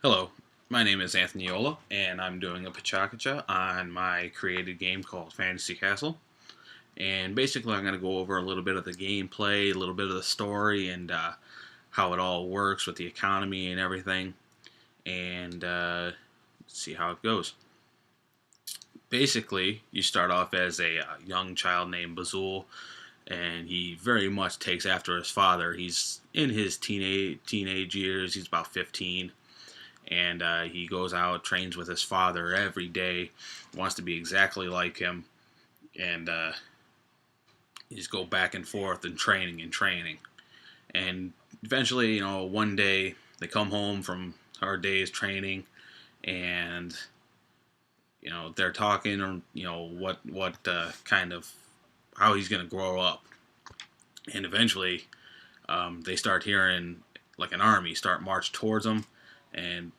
Hello, my name is Anthony Olah, and I'm doing a Pachakacha on my created game called Fantasy Castle. And basically, I'm going to go over a little bit of the gameplay, a little bit of the story, and how it all works with the economy and everything, and see how it goes. Basically, you start off as a young child named Bazul, and he very much takes after his father. He's in his teenage years. He's about 15. And he goes out, trains with his father every day, wants to be exactly like him, and you just go back and forth and training and training. And eventually, one day they come home from hard days training, and they're talking, or what kind of how he's gonna grow up. And eventually, they start hearing like an army start march towards them, and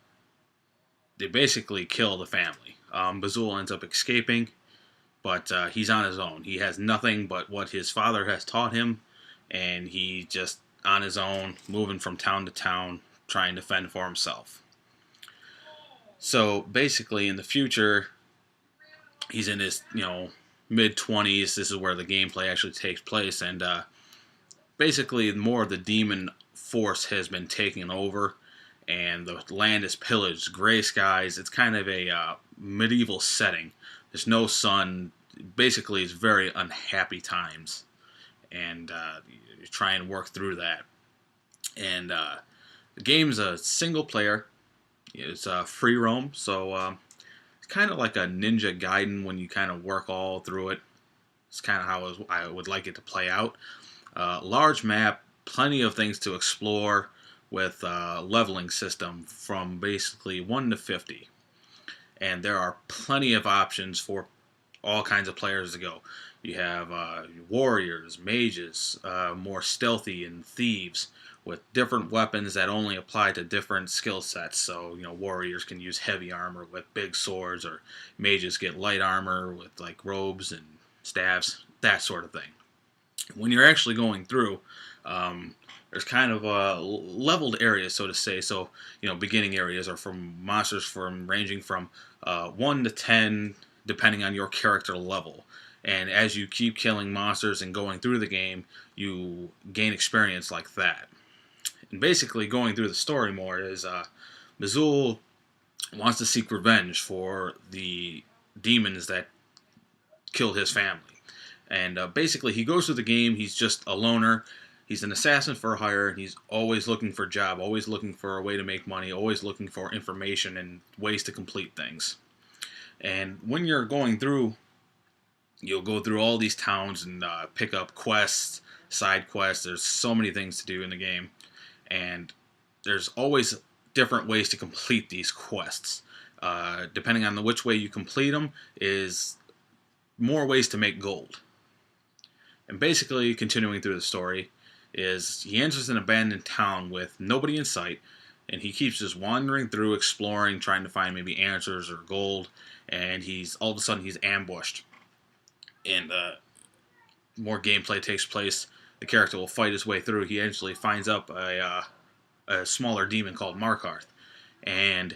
they basically kill the family. Bazul ends up escaping, but he's on his own. He has nothing but what his father has taught him, and he just on his own, moving from town to town, trying to fend for himself. So basically, in the future, he's in his mid-20s. This is where the gameplay actually takes place, and basically, more of the demon force has been taken over, and the land is pillaged, gray skies. It's kind of a medieval setting. There's no sun. Basically, it's very unhappy times, and you try and work through that. And the game's a single player. It's free roam, so it's kind of like a Ninja Gaiden when you kind of work all through it. It's kind of how I would like it to play out. Large map, plenty of things to explore, with a leveling system from basically 1 to 50. And there are plenty of options for all kinds of players to go. You have warriors, mages, more stealthy, and thieves with different weapons that only apply to different skill sets. So, warriors can use heavy armor with big swords, or mages get light armor with like robes and staves, that sort of thing. When you're actually going through, there's kind of leveled areas, so to say. So, beginning areas are from monsters ranging from 1 to 10, depending on your character level. And as you keep killing monsters and going through the game, you gain experience like that. And basically, going through the story more is Bazul wants to seek revenge for the demons that killed his family. And basically, he goes through the game. He's just a loner. He's an assassin for hire. He's always looking for a job, always looking for a way to make money, always looking for information and ways to complete things. And when you're going through, you'll go through all these towns and pick up quests, side quests. There's so many things to do in the game. And there's always different ways to complete these quests. Depending on which way you complete them is more ways to make gold. And basically, continuing through the story, is he enters an abandoned town with nobody in sight, and he keeps just wandering through, exploring, trying to find maybe answers or gold, and all of a sudden he's ambushed. And more gameplay takes place. The character will fight his way through. He eventually finds up a smaller demon called Markarth, and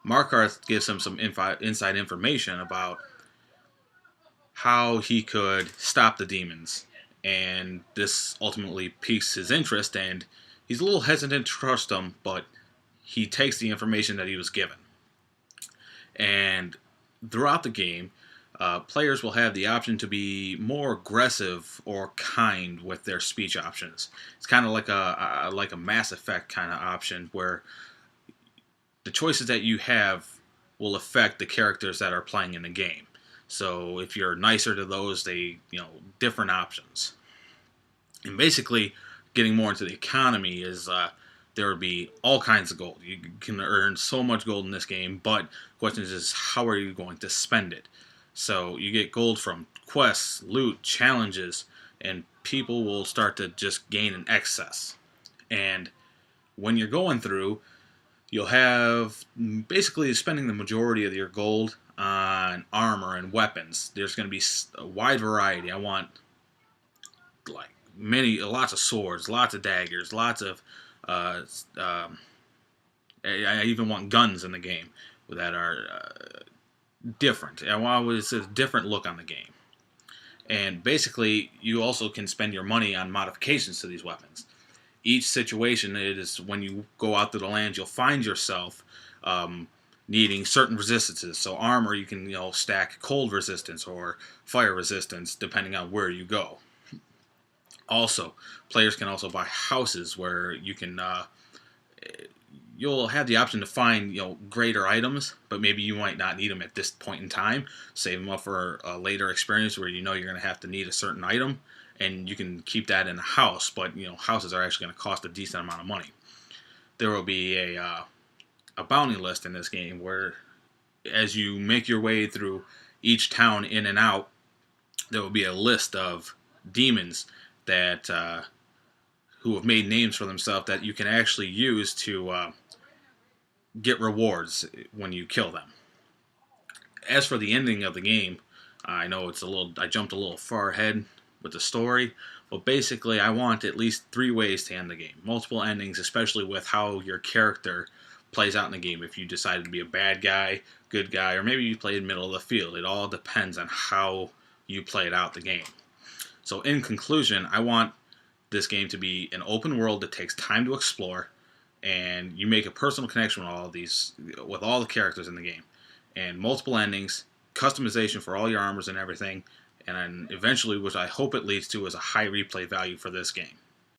Markarth gives him some inside information about how he could stop the demons. And this ultimately piques his interest, and he's a little hesitant to trust him, but he takes the information that he was given. And throughout the game, players will have the option to be more aggressive or kind with their speech options. It's kind of like a Mass Effect kind of option, where the choices that you have will affect the characters that are playing in the game. So if you're nicer to those, different options. And basically, getting more into the economy is there will be all kinds of gold. You can earn so much gold in this game, but the question is how are you going to spend it? So you get gold from quests, loot, challenges, and people will start to just gain in excess. And when you're going through, you'll have basically spending the majority of your gold on armor and weapons. There's going to be a wide variety. I want lots of swords, lots of daggers, lots of I even want guns in the game that are different. I want a different look on the game. And basically, you also can spend your money on modifications to these weapons. Each situation, it is when you go out to the land, you'll find yourself needing certain resistances. So armor, you can stack cold resistance or fire resistance depending on where you go. Also, players can also buy houses where you can you'll have the option to find greater items, but maybe you might not need them at this point in time. Save them up for a later experience where you're going to have to need a certain item, and you can keep that in the house. But houses are actually going to cost a decent amount of money. There will be a bounty list in this game where, as you make your way through each town in and out, there will be a list of demons that who have made names for themselves that you can actually use to get rewards when you kill them. As for the ending of the game, I know I jumped a little far ahead with the story, but basically I want at least 3 ways to end the game. Multiple endings, especially with how your character plays out in the game. If you decided to be a bad guy, good guy, or maybe you played middle of the field. It all depends on how you played out the game. So in conclusion, I want this game to be an open world that takes time to explore, and you make a personal connection with all the characters in the game, and multiple endings, customization for all your armors and everything, and then eventually, which I hope it leads to, is a high replay value for this game.